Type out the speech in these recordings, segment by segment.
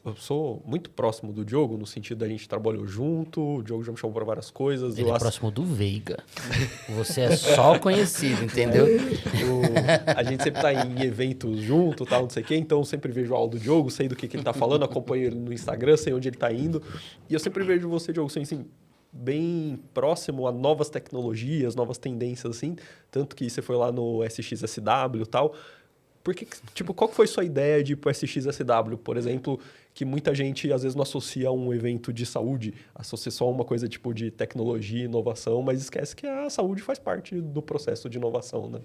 eu sou muito próximo do Diogo, no sentido da gente trabalhou junto, o Diogo já me chamou para várias coisas. Ele é próximo do Veiga. Você é só conhecido, entendeu? A gente sempre tá em eventos junto, tal, não sei o quê, então eu sempre vejo a aula do Diogo, sei do que ele tá falando, acompanho ele no Instagram, sei onde ele tá indo. E eu sempre vejo você, Diogo, assim, bem próximo a novas tecnologias, novas tendências, assim. Tanto que você foi lá no SXSW e tal. Porque, tipo, qual que foi sua ideia de ir pro SXSW, por exemplo, que muita gente às vezes não associa a um evento de saúde, associa só a uma coisa tipo de tecnologia e inovação, mas esquece que a saúde faz parte do processo de inovação, né?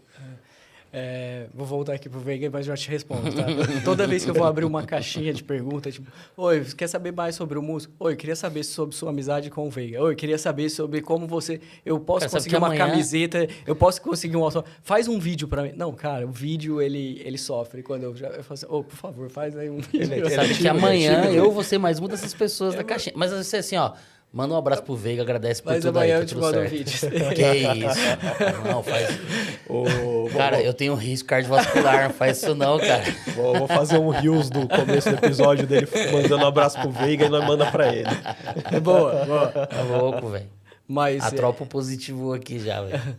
Vou voltar aqui pro Veiga, mas já te respondo, tá? Toda vez que eu vou abrir uma caixinha de perguntas, tipo, oi, quer saber mais sobre o músico? Oi, queria saber sobre sua amizade com o Veiga. Oi, queria saber sobre como você... Eu posso conseguir uma camiseta, eu posso conseguir um autógrafo. Faz um vídeo pra mim. Não, cara, o vídeo, ele sofre. Quando eu falo assim, por favor, faz aí um vídeo. Sabe que amanhã eu vou ser mais uma dessas pessoas da caixinha. Mas você assim, ó... Manda um abraço pro Veiga, agradece por tudo aí, eu te mando um vídeo. Que isso? Não, faz... Cara, eu tenho risco cardiovascular, não faz isso não, cara. Vou fazer um reels do começo do episódio dele mandando um abraço pro Veiga e nós manda pra ele. Boa. Tá louco, velho. Mas... A tropa positivou aqui já, velho.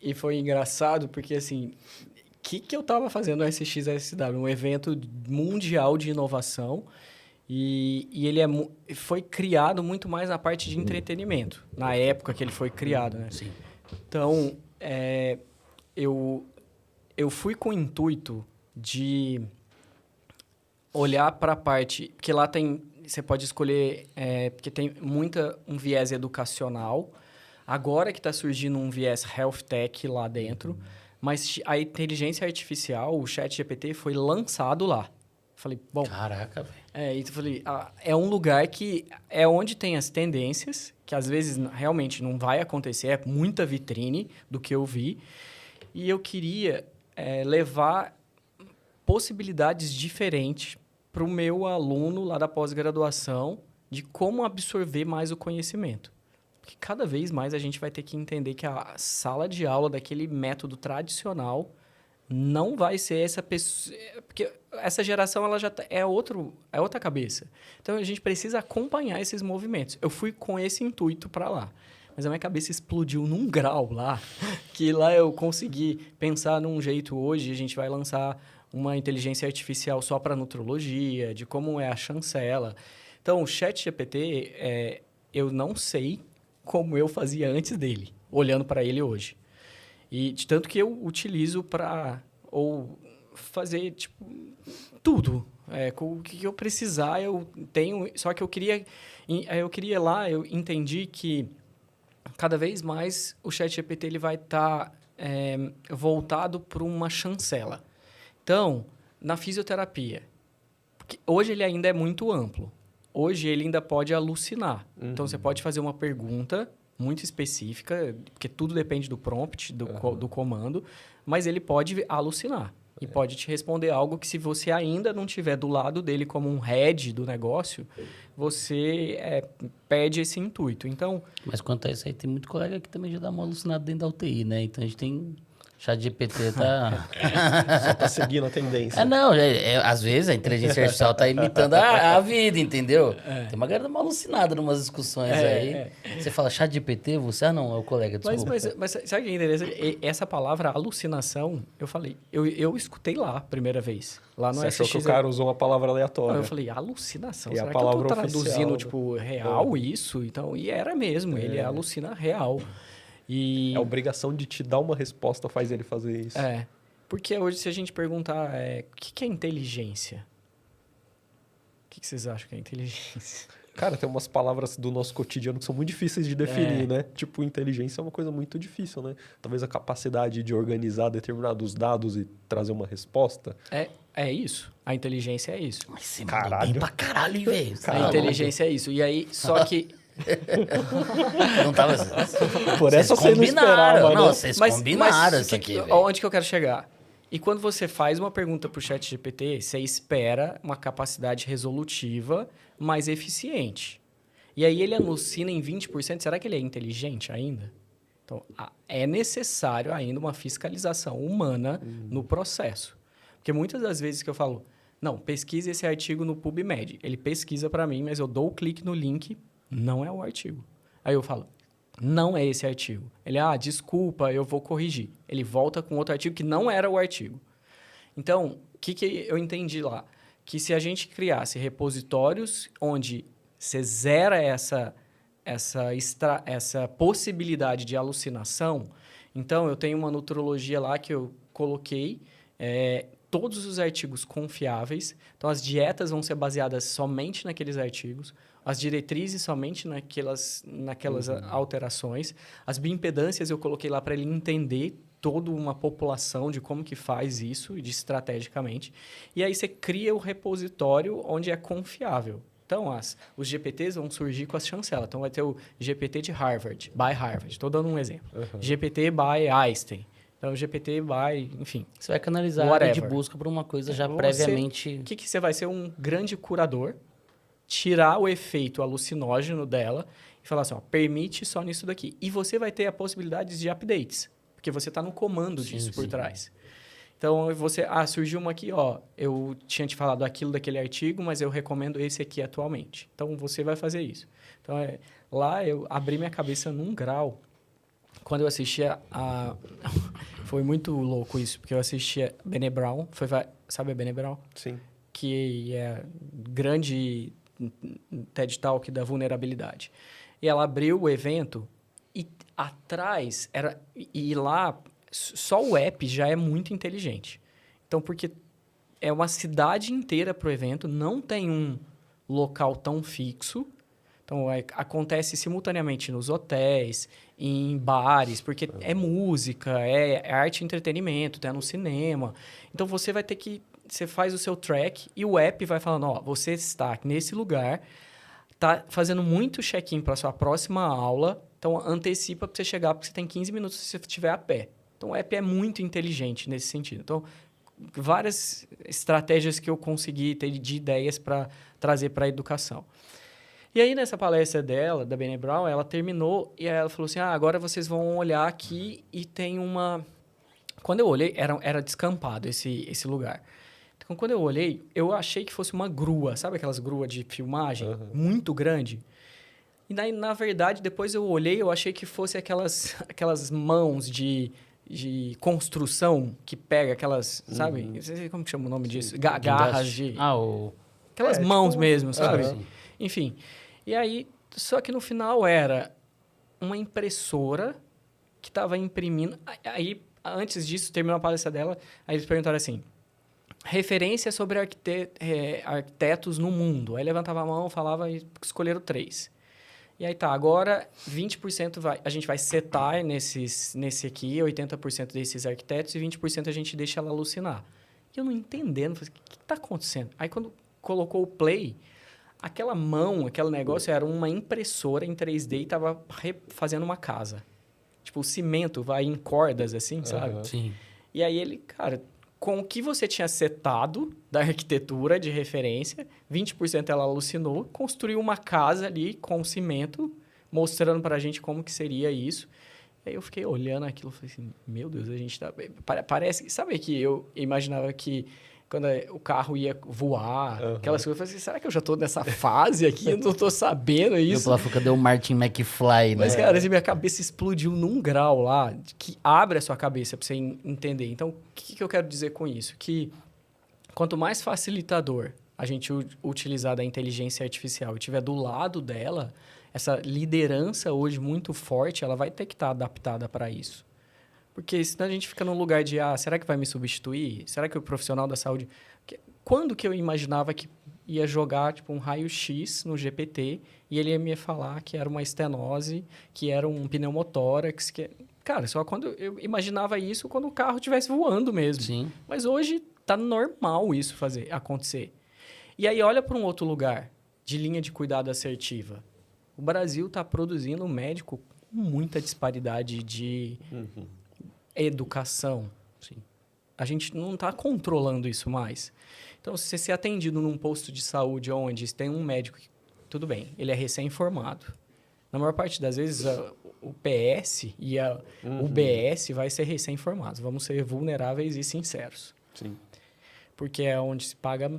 E foi engraçado porque, assim... O que eu tava fazendo no SXSW? Um evento mundial de inovação... E ele foi criado muito mais na parte de entretenimento, na época que ele foi criado, né? Sim. Então, eu fui com o intuito de olhar para a parte... Porque lá você pode escolher... porque tem um viés educacional. Agora que está surgindo um viés health tech lá dentro. Mas a inteligência artificial, o ChatGPT, foi lançado lá. Falei, bom... Caraca, velho. E eu falei, é um lugar que é onde tem as tendências, que às vezes realmente não vai acontecer, é muita vitrine do que eu vi. E eu queria levar possibilidades diferentes para o meu aluno lá da pós-graduação de como absorver mais o conhecimento. Porque cada vez mais a gente vai ter que entender que a sala de aula daquele método tradicional... não vai ser essa pessoa... Porque essa geração ela já é outra cabeça. Então, a gente precisa acompanhar esses movimentos. Eu fui com esse intuito para lá. Mas a minha cabeça explodiu num grau lá, que lá eu consegui pensar num jeito hoje. A gente vai lançar uma inteligência artificial só para nutrologia, de como é a chancela. Então, o ChatGPT, eu não sei como eu fazia antes dele, olhando para ele hoje. E de tanto que eu utilizo para fazer tipo, tudo. Com o que eu precisar, eu tenho... Só que eu queria lá, eu entendi que cada vez mais o ChatGPT ele vai estar voltado para uma chancela. Então, na fisioterapia, porque hoje ele ainda é muito amplo. Hoje ele ainda pode alucinar. Uhum. Então, você pode fazer uma pergunta... muito específica, porque tudo depende do prompt, do comando, mas ele pode alucinar e pode te responder algo que se você ainda não tiver do lado dele como um head do negócio, você perde esse intuito. Então, mas quanto a isso aí, tem muito colega que também já dá uma alucinada dentro da UTI, né? Então, a gente tem... ChatGPT tá... Só tá seguindo a tendência. Não, às vezes a inteligência artificial tá imitando a vida, entendeu? Tem uma galera alucinada em umas discussões aí. Você fala ChatGPT, você... Ah, não, é o colega, desculpa. Mas sabe o que é interessante? Essa palavra alucinação, eu falei... Eu escutei lá a primeira vez. Lá no Você achou que o cara usou uma palavra aleatória. Eu falei, alucinação? E será a palavra que eu tô traduzindo, oficial, tipo, real isso? Então, e era mesmo, ele alucina real. E... A obrigação de te dar uma resposta faz ele fazer isso. Porque hoje, se a gente perguntar o que é inteligência? O que vocês acham que é inteligência? Cara, tem umas palavras do nosso cotidiano que são muito difíceis de definir, né? Tipo, inteligência é uma coisa muito difícil, né? Talvez a capacidade de organizar determinados dados e trazer uma resposta. É isso. A inteligência é isso. Mas você mandou bem pra caralho, hein, velho? A inteligência é isso. E aí, só que... Não tava... Por essa você não esperava, não, vocês combinaram isso aqui, velho. Onde que eu quero chegar? E quando você faz uma pergunta pro ChatGPT, você espera uma capacidade resolutiva mais eficiente. E aí ele alucina em 20%. Será que ele é inteligente ainda? Então, é necessário ainda uma fiscalização humana no processo. Porque muitas das vezes que eu falo, Não, pesquise esse artigo no PubMed. Ele pesquisa para mim, mas eu dou o clique no link, não é o artigo. Aí eu falo, não é esse artigo. Ele, desculpa, eu vou corrigir. Ele volta com outro artigo que não era o artigo. Então, o que eu entendi lá? Que se a gente criasse repositórios onde você zera essa possibilidade de alucinação, então eu tenho uma nutrologia lá que eu coloquei todos os artigos confiáveis. Então, as dietas vão ser baseadas somente naqueles artigos, as diretrizes somente naquelas alterações. As bioimpedâncias eu coloquei lá para ele entender toda uma população de como que faz isso, de estrategicamente. E aí você cria o repositório onde é confiável. Então, os GPTs vão surgir com as chancelas. Então, vai ter o GPT de Harvard, by Harvard. Estou dando um exemplo. GPT by Einstein. Então, GPT by, enfim. Você vai canalizar a área de busca por uma coisa já previamente... O que você vai ser? Um grande curador, tirar o efeito alucinógeno dela e falar assim, permite só nisso daqui. E você vai ter a possibilidade de updates, porque você está no comando disso por trás. Então, surgiu uma aqui, eu tinha te falado aquilo daquele artigo, mas eu recomendo esse aqui atualmente. Então, você vai fazer isso. Então, lá eu abri minha cabeça num grau. Quando eu assistia Foi muito louco isso, porque eu assistia Brené Brown. Sabe a Brené Brown? Sim. Que é grande TED Talk da vulnerabilidade. E ela abriu o evento e atrás E lá, só o app já é muito inteligente. Então, porque é uma cidade inteira para o evento, não tem um local tão fixo. Então, acontece simultaneamente nos hotéis, em bares, porque é música, é arte e entretenimento, no cinema. Então, você vai ter que... Você faz o seu track e o app vai falando, você está nesse lugar, está fazendo muito check-in para a sua próxima aula, então antecipa para você chegar, porque você tem 15 minutos se você estiver a pé. Então, o app é muito inteligente nesse sentido. Então, várias estratégias que eu consegui ter de ideias para trazer para a educação. E aí, nessa palestra dela, da Brené Brown, ela terminou e ela falou assim, agora vocês vão olhar aqui e tem uma... Quando eu olhei, era descampado esse lugar. Então, quando eu olhei, eu achei que fosse uma grua, sabe aquelas gruas de filmagem? Muito grande. E daí, na verdade, depois eu olhei, eu achei que fosse aquelas mãos de construção que pega aquelas, sabe? Não sei como que chama o nome disso. Garras de... Aquelas mãos mesmo, sabe? Enfim. E aí, só que no final era uma impressora que estava imprimindo... Aí, antes disso, terminou a palestra dela, aí eles perguntaram assim, referência sobre arquitetos no mundo. Aí levantava a mão, falava e escolheram 3. E aí agora 20% a gente vai setar nesse aqui, 80% desses arquitetos, e 20% a gente deixa ela alucinar. E eu não entendendo, falei, o que está acontecendo? Aí quando colocou o play, aquela mão, aquele negócio era uma impressora em 3D e estava fazendo uma casa. Tipo, o cimento vai em cordas assim, sabe? Sim. E aí ele, cara, com o que você tinha setado da arquitetura de referência, 20% ela alucinou, construiu uma casa ali com cimento, mostrando para a gente como que seria isso. Aí eu fiquei olhando aquilo e falei assim, meu Deus, a gente tá... Parece... Sabe que eu imaginava que quando o carro ia voar, aquelas coisas, eu falei assim, será que eu já tô nessa fase aqui? Eu não tô sabendo isso. Eu cadê o Martin McFly, né? Mas, cara, assim, minha cabeça explodiu num grau lá que abre a sua cabeça para você entender. Então, o que eu quero dizer com isso? Que quanto mais facilitador a gente utilizar da inteligência artificial e tiver do lado dela, essa liderança hoje muito forte, ela vai ter que estar adaptada para isso. Porque senão a gente fica num lugar de, será que vai me substituir? Será que o profissional da saúde... Quando que eu imaginava que ia jogar tipo um raio-x no GPT e ele ia me falar que era uma estenose, que era um pneumotórax, Cara, só quando eu imaginava isso quando o carro estivesse voando mesmo. Sim. Mas hoje tá normal isso acontecer. E aí olha para um outro lugar de linha de cuidado assertiva. O Brasil está produzindo um médico com muita disparidade de... educação. Sim. A gente não está controlando isso mais. Então, se você ser atendido num posto de saúde onde tem um médico, tudo bem, ele é recém-formado. Na maior parte das vezes, o PS e o BS vai ser recém-formados. Vamos ser vulneráveis e sinceros. Sim. porque é onde se paga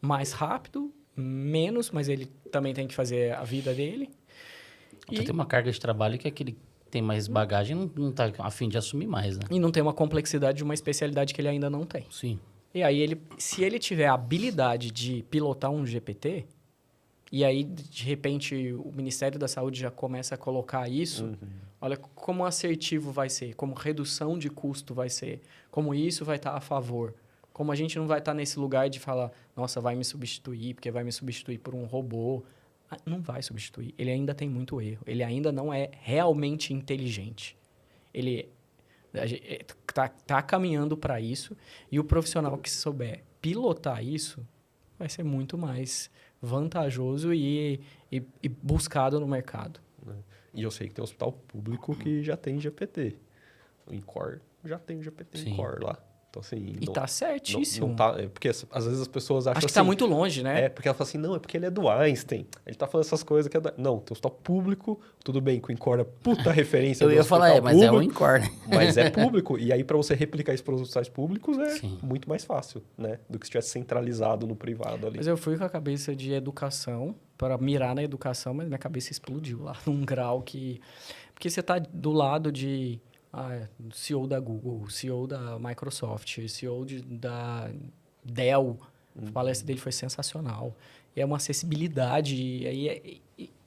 mais rápido, menos, mas ele também tem que fazer a vida dele. Você tem uma carga de trabalho que aquele que tem mais bagagem não tá a fim de assumir mais, né? E não tem uma complexidade de uma especialidade que ele ainda não tem. Sim. E aí, se ele tiver a habilidade de pilotar um GPT, e aí, de repente, o Ministério da Saúde já começa a colocar isso, olha como assertivo vai ser, como redução de custo vai ser, como isso vai estar a favor. Como a gente não vai estar nesse lugar de falar, nossa, vai me substituir, porque vai me substituir por um robô. Não vai substituir. Ele ainda tem muito erro. Ele ainda não é realmente inteligente. Ele tá caminhando para isso, e o profissional que souber pilotar isso vai ser muito mais vantajoso e buscado no mercado. E eu sei que tem um hospital público que já tem GPT. O INCOR já tem GPT INCOR lá. Então, assim, E tá certíssimo. Não tá, porque às vezes as pessoas acham Acho que assim... tá muito longe, né? É, porque ela fala assim, não, é porque ele é do Einstein. Ele tá falando essas coisas que é da... Não, tem um hospital público, tudo bem que o INCOR é puta referência Eu do ia falar, hospital mas é o público, INCOR, né? mas é público. E aí, para você replicar isso para os hospitais públicos, é Sim. muito mais fácil, né? Do que se tivesse centralizado no privado ali. Mas eu fui com a cabeça de educação, para mirar na educação, mas minha cabeça explodiu lá, num grau que... Porque você tá do lado de... CEO da Google, CEO da Microsoft, CEO da Dell. A palestra dele foi sensacional. E é uma acessibilidade, e aí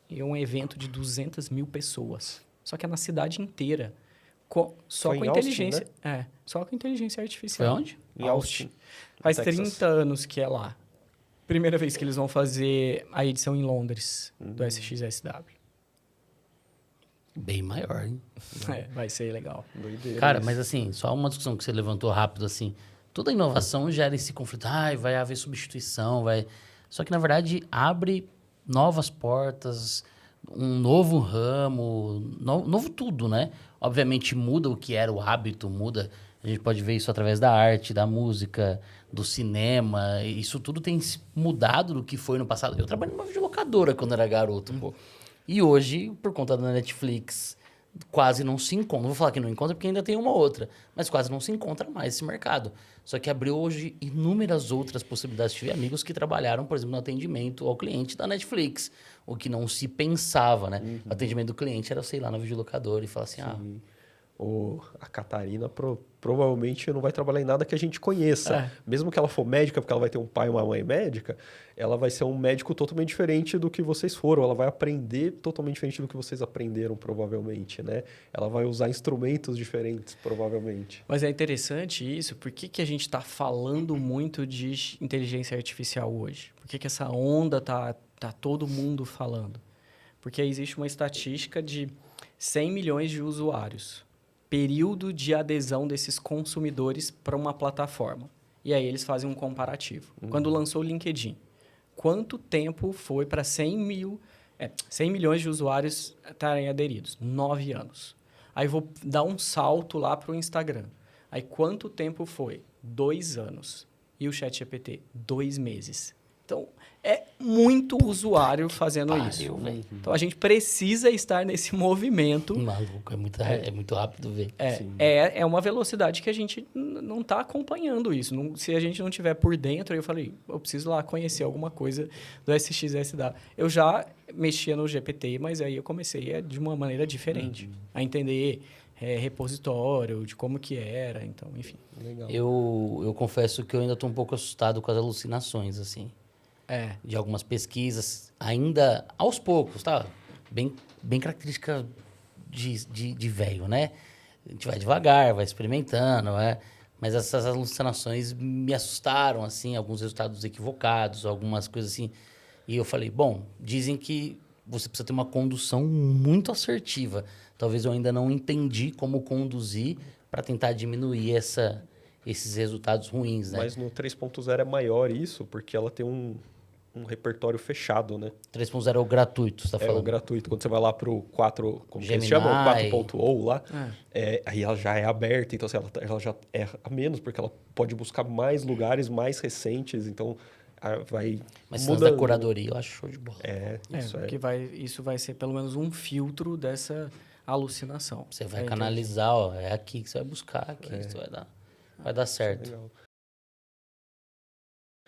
é um evento de 200 mil pessoas. Só que é na cidade inteira. Só Foi com em Austin, inteligência... né? só com inteligência artificial. Foi onde? Em Austin, Faz Texas. 30 anos que é lá. Primeira vez que eles vão fazer a edição em Londres, do SXSW. Bem maior, hein? Vai ser legal. Doideira Cara, isso. mas assim, só uma discussão que você levantou rápido, assim. Toda inovação gera esse conflito. Vai haver substituição, vai... Só que, na verdade, abre novas portas, um novo ramo, novo tudo, né? Obviamente, muda o que era o hábito, muda... A gente pode ver isso através da arte, da música, do cinema. Isso tudo tem mudado do que foi no passado. Eu trabalhei numa videolocadora quando era garoto, pô. E hoje, por conta da Netflix, quase não se encontra. Não vou falar que não encontra, porque ainda tem uma outra. Mas quase não se encontra mais esse mercado. Só que abriu hoje inúmeras outras possibilidades. Tive amigos que trabalharam, por exemplo, no atendimento ao cliente da Netflix. O que não se pensava, né? O atendimento do cliente era, sei lá, na videolocadora e falar assim, A Catarina provavelmente não vai trabalhar em nada que a gente conheça. Mesmo que ela for médica, porque ela vai ter um pai e uma mãe médica, ela vai ser um médico totalmente diferente do que vocês foram. Ela vai aprender totalmente diferente do que vocês aprenderam, provavelmente, né? Ela vai usar instrumentos diferentes, provavelmente. Mas é interessante isso. Por que a gente está falando muito de inteligência artificial hoje? Por que essa onda tá todo mundo falando? Porque existe uma estatística de 100 milhões de usuários. Período de adesão desses consumidores para uma plataforma. E aí eles fazem um comparativo. Quando lançou o LinkedIn, quanto tempo foi para 100 milhões de usuários estarem aderidos? 9 anos. Aí vou dar um salto lá para o Instagram. Aí quanto tempo foi? 2 anos. E o ChatGPT? 2 meses. Então, é muito usuário fazendo isso. Véio. Então, a gente precisa estar nesse movimento. Maluco, é muito rápido ver. É uma velocidade que a gente não está acompanhando isso. Se a gente não tiver por dentro, eu falei, eu preciso lá conhecer alguma coisa do SXSW. Eu já mexia no GPT, mas aí eu comecei de uma maneira diferente. A entender repositório, de como que era, então, enfim. Legal. Eu confesso que eu ainda estou um pouco assustado com as alucinações, assim. De algumas pesquisas, ainda aos poucos, tá? Bem característica de velho, né? A gente vai devagar, vai experimentando, mas essas alucinações me assustaram, assim, alguns resultados equivocados, algumas coisas assim. E eu falei, bom, dizem que você precisa ter uma condução muito assertiva. Talvez eu ainda não entendi como conduzir para tentar diminuir esses resultados ruins, né? Mas no 3.0 é maior isso, porque ela tem um repertório fechado, né? 3.0 é o gratuito, você tá falando? É o gratuito. Quando você vai lá pro 4, como que Gemini. se chama? 4.0 lá, aí ela já é aberta, então assim, ela já é a menos, porque ela pode buscar mais lugares mais recentes, então vai Mas se da curadoria, eu acho show de bola. Porque isso vai ser pelo menos um filtro dessa alucinação. Você vai canalizar, é aqui que você vai buscar, aqui que você vai dar certo. Legal.